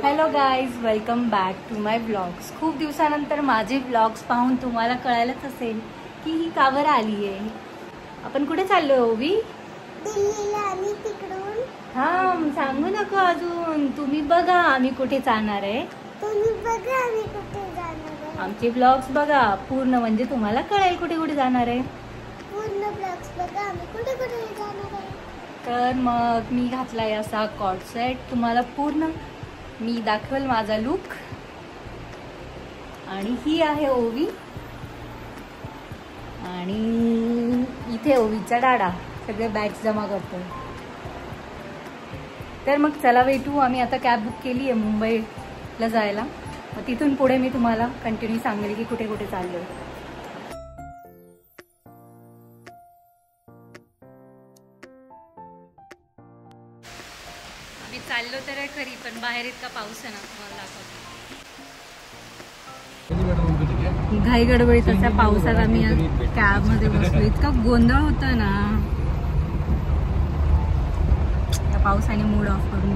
Hello guys, welcome back to my blogs. खूप दिवसानंतर माझे ब्लॉग्स पाहून तुम्हाला कळायलाच असेल की ही का बरं आली आहे. आपण कुठे चाललोय ओवी? दिल्लीला. आणि तिकडून हा सांगू नको अजून. तुम्ही बघा आम्ही कुठे जाणार आहे. तुम्ही बघा आम्ही कुठे जाणार आहे. आमचे ब्लॉग्स बघा पूर्ण, म्हणजे तुम्हाला कळेल कुठे कुठे जाणार आहे. पूर्ण ब्लॉग्स बघा आम्ही कुठे कुठे जाणार आहे. तर मग मी घातलाय असा कॉर्ड सेट. तुम्हाला पूर्ण मी दाखवेल माझा लुक. आणि ही आहे ओवी आणि इथे ओवीचा डाडा. सगळे बॅग्स जमा करतो. तर मग चला भेटू. आम्ही आता कॅब बुक केली आहे मुंबईला जायला. मग तिथून पुढे मी तुम्हाला कंटिन्यू सांगेल की कुठे कुठे चाललोय. आम्ही चाललो तर आहे खरी, पण बाहेर इतका पाऊस आहे ना, तुम्हाला दाखवतो. घाई गडबडीत अशा पावसात आम्ही कॅब मध्ये बसलो. इतका गोंधळ होता ना, या पावसाने मूड ऑफ करून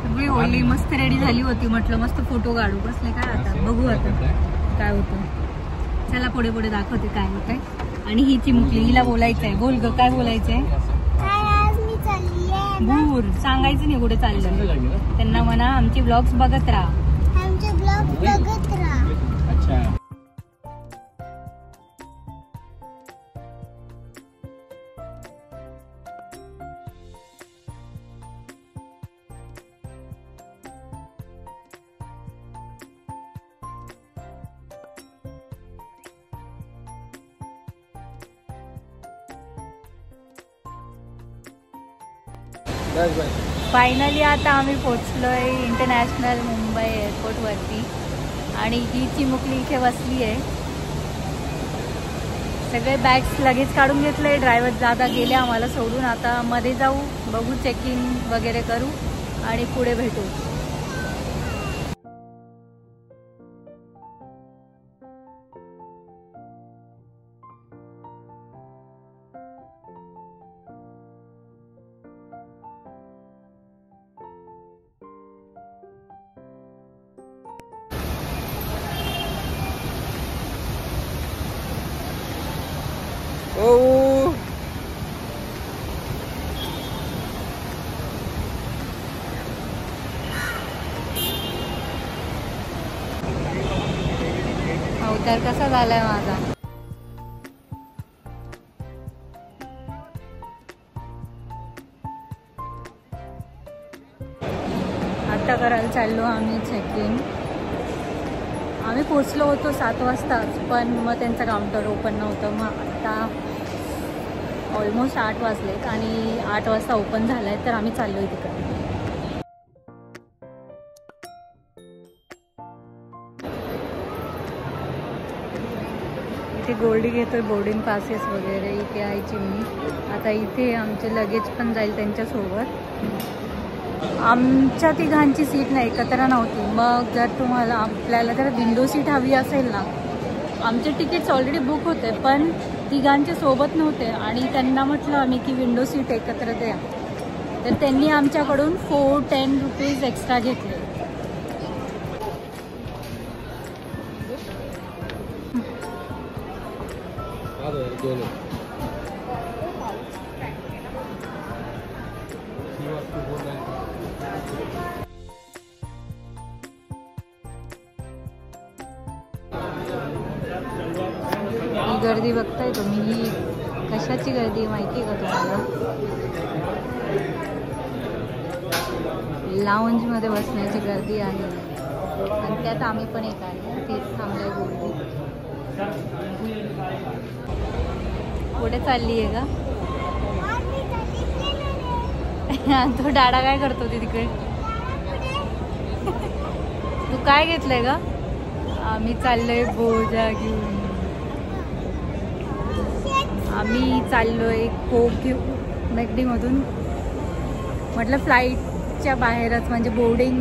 सगळी ओली मस्त रेडी झाली होती. म्हटलं मस्त फोटो काढू. बसले काय आता, बघू आता काय होतं. चला पुढे पुढे दाखवते काय होतंय. आणि ही चिमुकली, हिला बोलायचंय. बोल ग, काय बोलायचंय? भूर सांगायचं नाही कुठे चाललं. त्यांना म्हणा आमचे ब्लॉग्स बघत राहा. आमचे ब्लॉग बघत राहा. अच्छा. फायनली आता आम्ही पोचलोय इंटरनॅशनल मुंबई एअरपोर्ट वरती. आणि ही चिमुकली इथे बसली आहे. सगळे बॅग्स लगेच काढून घेतले. ड्रायव्हर दादा गेले आम्हाला सोडून. आता मध्ये जाऊ, बघू, चेक इन वगैरे करू आणि पुढे भेटू. अवतार कसा झालाय माझा. आता करायला चाललो आम्ही चेक इन. आम्ही पोचलो होतो 7 वाजताच, पण मग त्यांचं काउंटर ओपन नव्हतं. मग आता ऑलमोस्ट 8 वाजलेत आणि 8 वाजता ओपन झालंय. तर आम्ही चाललोय तिकडे. इथे गोल्डी घेतोय बोर्डिंग पासेस वगैरे. इथे आहे चिमणी. आता इथे आमचे लगेज पण जाईल त्यांच्यासोबत. आमच्या तिघांची सीट नाही, एकत्र नव्हती. मग जर तुम्हाला आपल्याला जर विंडो सीट हवी असेल ना, आमचे तिकीट्स ऑलरेडी बुक होते पण तिघांचे सोबत नव्हते. आणि त्यांना म्हटलं आम्ही की विंडो सीट एकत्र द्या. तर त्यांनी आमच्याकडून 410 रुपीज एक्स्ट्रा घेतले. ही गर्दी बघताय तुम्ही. ही कशाची गर्दी माहिती आहे का तुम्हाला? लाऊंज मध्ये बसण्याची गर्दी आहे. आणि त्यात आम्ही पण एक आहे. तेच थांबलंय गोल्डी. पुढे चालली आहे का? तो डाडा काय करतो ते तिकडे? तू काय घेतलंय का? आम्ही चाललोय बोजा घेऊन. आम्ही चाललोय कोक घेऊन मॅकडी मधून. म्हटलं फ्लाईटच्या बाहेरच, म्हणजे बोर्डिंग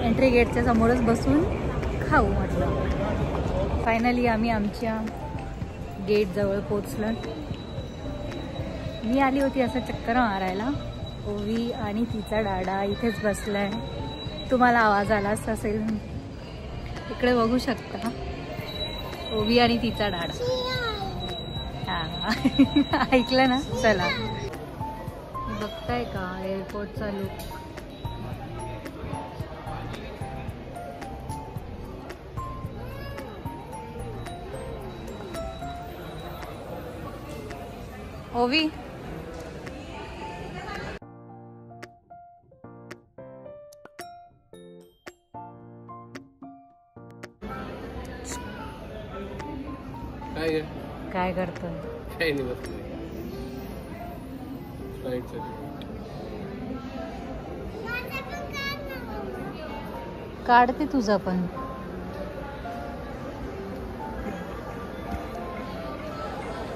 एंट्री गेटच्या समोरच बसून खाऊ म्हटलं. फायनली आम्ही आमच्या गेट जवळ पोचलो. मी आली होती असं चक्कर मारायला. ओवी आणि तिचा दादा इथेच बसलाय. तुम्हाला आवाज आलाच असेल. इकडे बघू शकता ओवी आणि तिचा दादा. हा ऐकलं ना. चला बघताय का एअरपोर्टचा लुक. ओवी काय करतोय? काही नाही बसलोय. फ्लाईटसाठी काढते तुझा पण.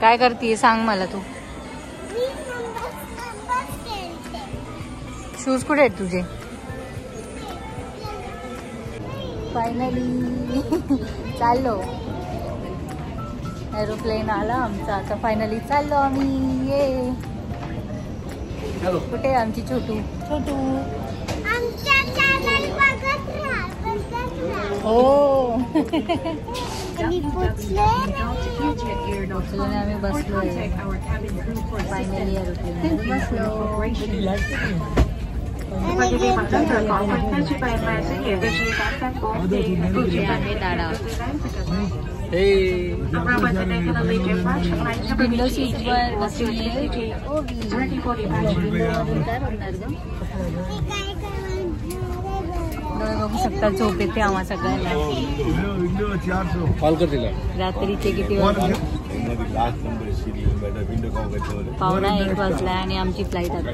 काय करते सांग मला तू. शूज कुठे आहेत तुझे? फायनली चाललो. एरोप्लेन आला आमचा. आता फायनली चाललो आम्ही. ये कुठे आहे आमची छोटू? छोटू हो आम्ही बसलोय फायनली एरोप्लेन बसलो. आहे दादा. विंडो सीटवर बसली. बघू शकता झोप येते आम्हा सगळ्यांना. कॉल कर तिला. रात्रीचे किती वाजले? 1:15 वाजलाय आणि आमची फ्लाईट आता.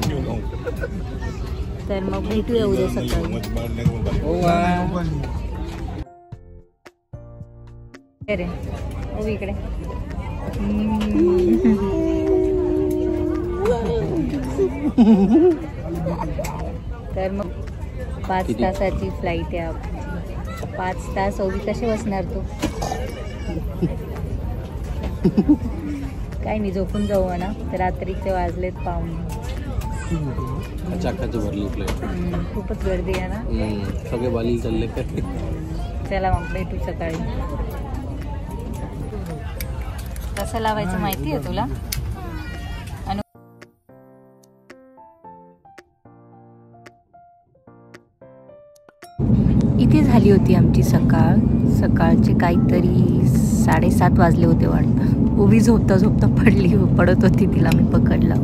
तर मग भेटूया उद्या सकाळी. रे ओ इकडे. तर मग 5 तासाची फ्लाईट आहे आपली. 5 तास ओवी कसे बसणार तू? काही नाही झोपून जाऊ ना. तर रात्रीचे वाजलेत 5:15. चाकाच भरली फ्लाईट. खूपच गर्दी आहे ना. सगळे बाली चालले. चला मग भेटू सकाळी. कसं लावायचं माहिती आहे तुला? इथे झाली होती आमची सकाळचे काहीतरी 7:30 वाजले होते वाटतं. उभी झोपता झोपता पडत होती. तिला मी पकडलं.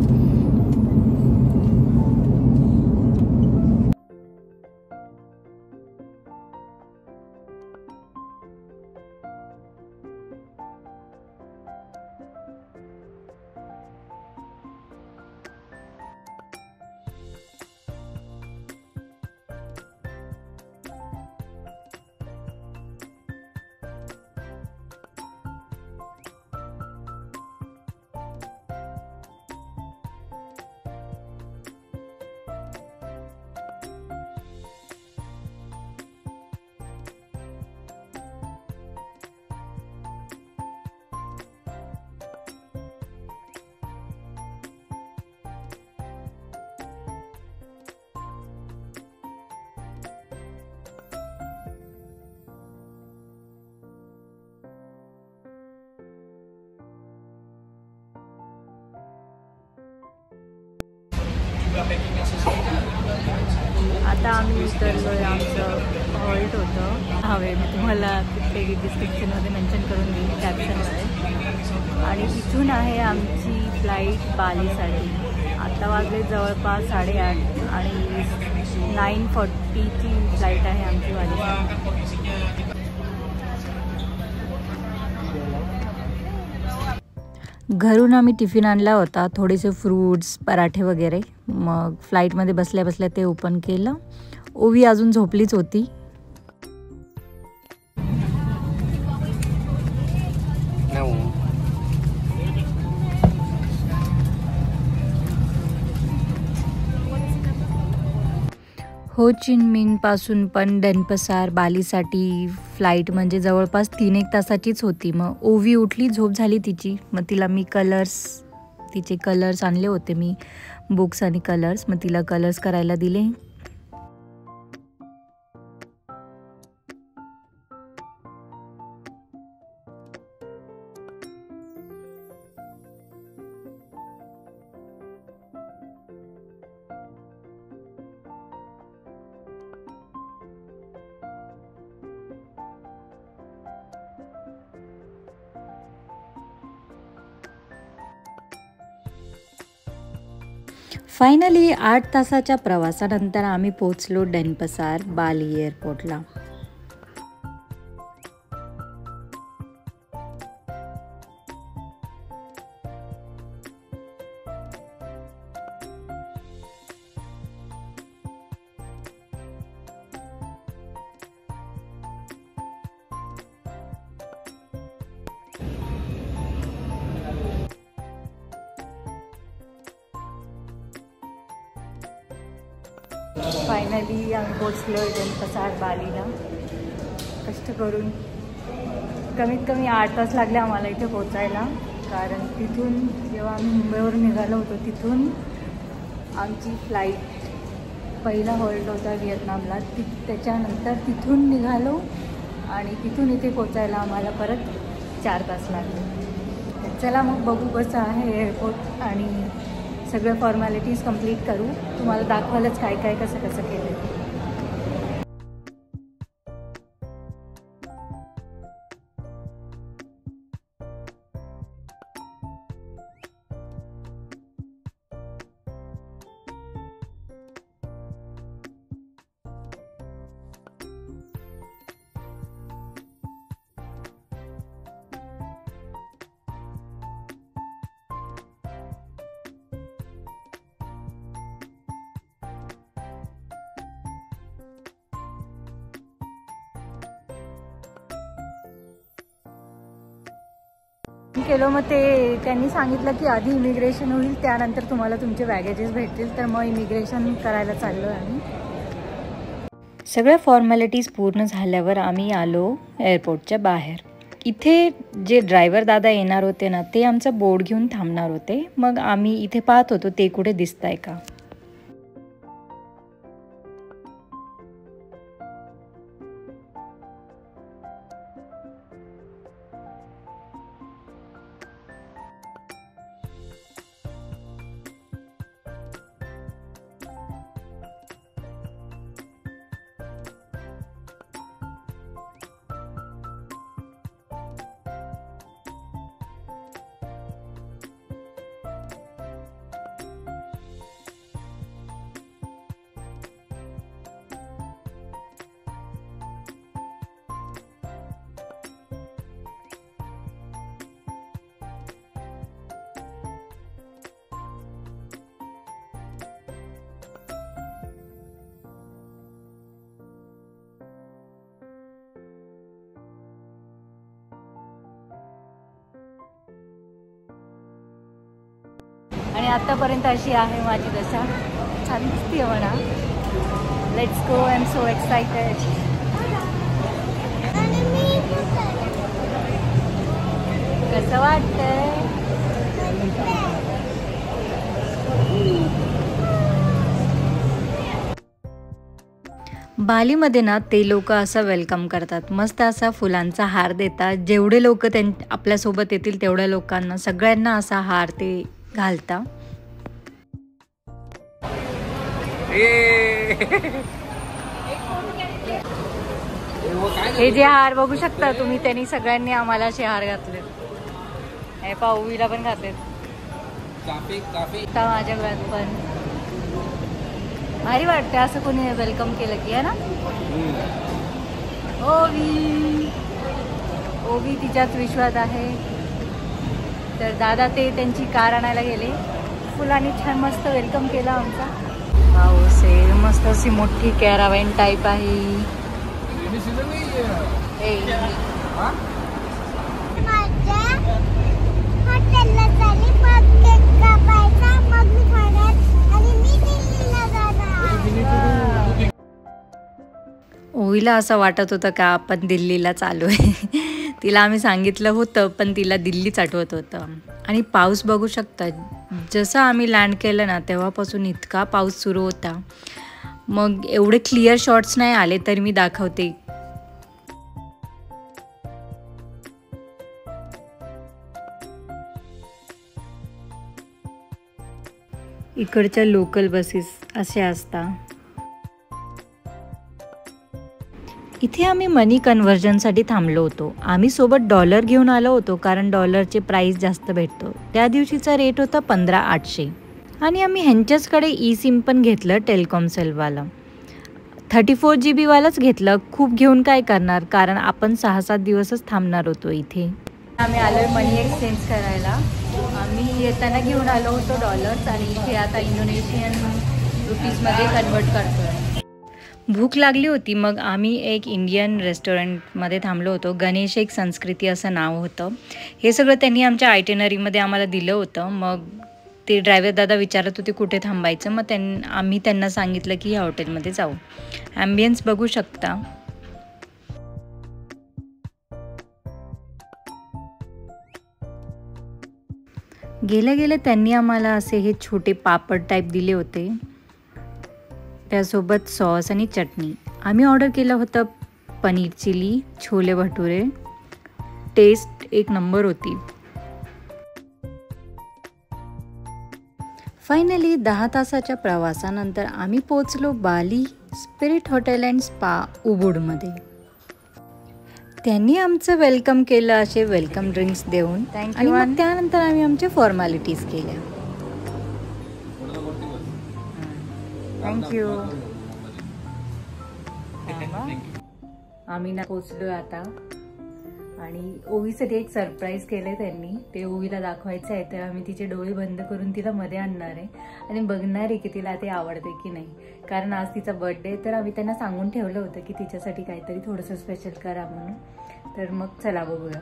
आता आम्ही उतरलोय. आमचं हॉल्ट होतं. हवे मी तुम्हाला ते डिस्क्रिप्शनमध्ये मेन्शन करून देईन कॅप्शनमध्ये. आणि तिथून आहे आमची फ्लाईट बालीसाठी. आता वाजले जवळपास 8:30 आणि 9:40ची फ्लाईट आहे आमची बालीसाठी. घरून आम्ही टिफिन आणला होता. थोडेसे फ्रूट्स पराठे वगैरे. मग फ्लाईटमध्ये बसल्या बसल्या ते ओपन केलं. ओवी अजून झोपलीच होती. हो चिन मिनपासून पण डेनपसार बालीसाठी फ्लाईट म्हणजे जवळपास 3-1 तासाचीच होती. मग ओवी उठली. झोप झाली तिची. मग तिला मी तिचे कलर्स आणले होते मी. बुक्स आणि कलर्स. मग तिला कलर्स करायला दिले. फायनली 8 तासाच्या प्रवासानंतर आम्ही पोहोचलो डेनपसार बाली एअरपोर्टला. फायनली आम्ही पोचलो डेनपसार बालीला. कष्ट करून कमीत कमी 8 तास लागले आम्हाला इथे पोचायला. कारण तिथून जेव्हा आम्ही मुंबईवरून निघालो होतो तिथून आमची फ्लाईट पहिला हॉल्ट होता व्हिएतनामला. त्याच्यानंतर तिथून निघालो आणि तिथून इथे पोचायला आम्हाला परत 4 तास लागले. चला मग बघू कसं आहे एअरपोर्ट आणि सगळ्या फॉर्मॅलिटीज कंप्लीट करू. तुम्हाला दाखवायलाच काय काय कसं कसं केलं. केलं मग ते त्यांनी सांगितलं की आधी इमिग्रेशन होईल त्यानंतर तुम्हाला तुमचे बॅगेजेस भेटतील. तर मग इमिग्रेशन करायला चाललो आम्ही. सगळ्या फॉर्मॅलिटीज पूर्ण झाल्यावर आम्ही आलो एअरपोर्टच्या बाहेर. इथे जे ड्रायव्हर दादा येणार होते ना ते आमचा बोर्ड घेऊन थांबणार होते. मग आम्ही इथे पाहत होतो ते कुठे दिसतंय का. आणि आतापर्यंत अशी आहे माझी दशा. छान दिसते म्हणा. Let's go. I am so excited. कसं वाटतंय? बालीमध्ये ना ते लोक असं वेलकम करतात. मस्त असा फुलांचा हार देतात. जेवढे लोक आपल्यासोबत येतील तेवढ्या लोकांना सगळ्यांना असा हार ते घालता. हे जे हार बघू शकता तुम्ही त्यांनी सगळ्यांनी आम्हाला असे हार घातले. हे पाऊवीला पण घातलेत. माझ्या गळ्यात पण भारी वाटते असं कोणी वेलकम केलं की. आहे ना. ओवी तिच्याच विश्वात आहे. तर दादा ते त्यांची कार आणायला गेले. फुलांनी छान मस्त वेलकम केला आमचा. हाऊस आहे मस्त अशी मोठी कॅरावॅन टाईप आहे. ओवीला असं वाटत होतं का आपण दिल्लीला चालू आहे. तिला आम्ही सांगितलं होतं पण तिला दिल्लीच आठवत होतं. आणि पाऊस बघू शकता, जसं आम्ही लँड केलं ना तेव्हापासून इतका पाऊस सुरू होता. मग एवढे क्लिअर शॉट्स नाही आले तर मी दाखवते. इकडच्या लोकल बसेस अशा असतात. इथे आम्ही मनी कन्व्हर्जनसाठी थांबलो होतो. आम्ही सोबत डॉलर घेऊन आलो होतो कारण डॉलरचे प्राईस जास्त भेटतो. त्या दिवशीचा रेट होता 15,800 आणि आम्ही ह्यांच्याचकडे ई-सिम पण घेतलं, टेलिकॉमसेलवाला 34 GB वालाच घेतलं. खूप घेऊन काय करणार, कारण आपण 6-7 दिवसच थांबणार होतो इथे. आम्ही आलो आहे मनी एक्सचेंज करायला. आम्ही येताना घेऊन आलो होतो डॉलर्स आणि इथे आता इंडोनेशियन रुपीजमध्ये कन्वर्ट करतो. भूक लागली होती, मग आम्ही एक इंडियन रेस्टॉरंटमध्ये थांबलो होतो. गणेश एक संस्कृती असं नाव होतं. हे सगळं त्यांनी आमच्या आयटिनरीमध्ये आम्हाला दिलं होतं. मग ते ड्रायव्हर दादा विचारत होते कुठे थांबायचं. मग आम्ही त्यांना सांगितलं की ह्या हॉटेलमध्ये जाऊ. ॲम्बियन्स बघू शकता. गेल्या त्यांनी आम्हाला असे हे छोटे पापड टाईप दिले होते, त्यासोबत सॉस आणि चटणी. आम्ही ऑर्डर केलं होतं पनीर चिली, छोले भटुरे. टेस्ट एक नंबर होती. फायनली 10 तासाच्या प्रवासानंतर आम्ही पोचलो बाली स्पिरिट हॉटेल अँड स्पा उबूडमध्ये. त्यांनी आमचं वेलकम केलं असे वेलकम ड्रिंक्स देऊन. आणि मग त्यानंतर आम्ही आमच्या फॉर्मॅलिटीज केल्या. थँक्यू. आम्ही ना पोचलोय आता आणि ओवीसाठी एक सरप्राईज केले त्यांनी. ते ओवीला दाखवायचं आहे, तर आम्ही तिचे डोळे बंद करून तिला मध्ये आणणार आहे आणि बघणार आहे की तिला ते आवडते की नाही. कारण आज तिचा बर्थडे, तर आम्ही त्यांना सांगून ठेवलं होतं की तिच्यासाठी काहीतरी थोडंसं स्पेशल करा म्हणून. तर मग चला बघूया.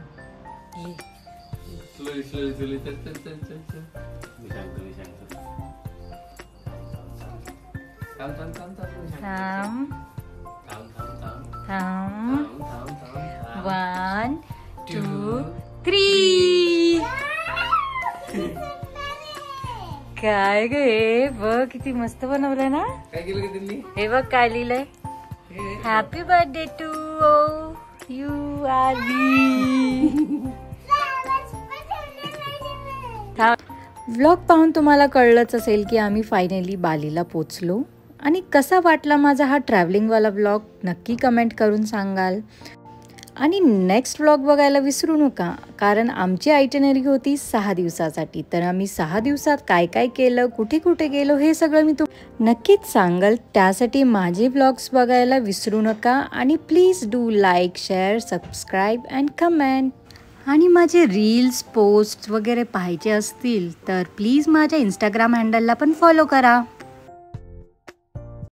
One, 2, 3. काय ग हे बघ, किती मस्त बनवलंय ना. हे बघ काय लिहिलंय, happy birthday to you Aarvi. Vlog पाहून तुम्हाला कळलंच असेल की आम्ही फायनली बालीला पोचलो. आणि कसा वाटला माझा हा ट्रॅव्हलिंगवाला व्लॉग नक्की कमेंट करून सांगाल. आणि नेक्स्ट व्लॉग बघायला विसरू नका, कारण आमची आयटिनरी होती 6 दिवसासाठी. तर आम्ही 6 दिवसात काय काय केलं, कुठे कुठे गेलो, हे सगळं मी नक्कीच सांगाल. त्यासाठी माझे व्लॉग्स बघायला विसरू नका. आणि please do like, share, subscribe and comment. आणि माझे रील्स, पोस्ट वगैरे पाहायचे असतील तर प्लीज माझ्या इंस्टाग्राम हँडलला पण फॉलो करा.